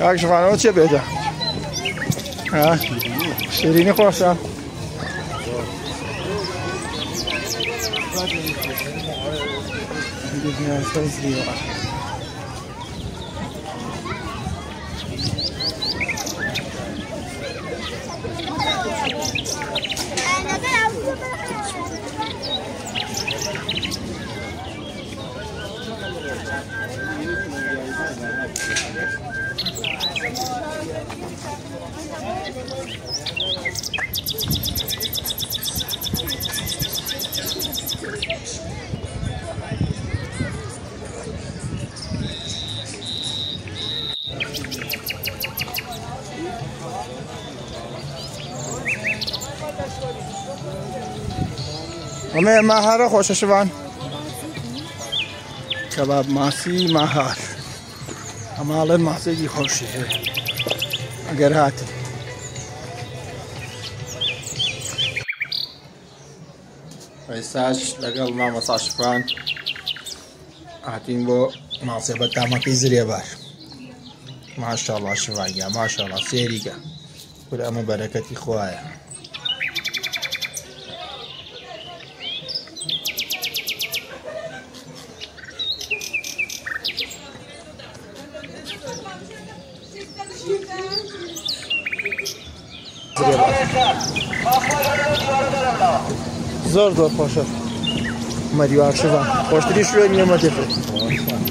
یک شفانه چه بیده؟ شیرینی خواسته؟ همه ماهر خوشش وان کباب ماسی ماهر همال ماسی کی خوشی ہے اگر هاتی ایساش لگل ما مساش فان هاتین بو ماسی بتاما کی زریه بار ماشاءالله شفایا ماشاءالله سیریگا کل اما برکتی خوایا زور خوشه مریوار شوان خوشتری شوی نیمه دیفه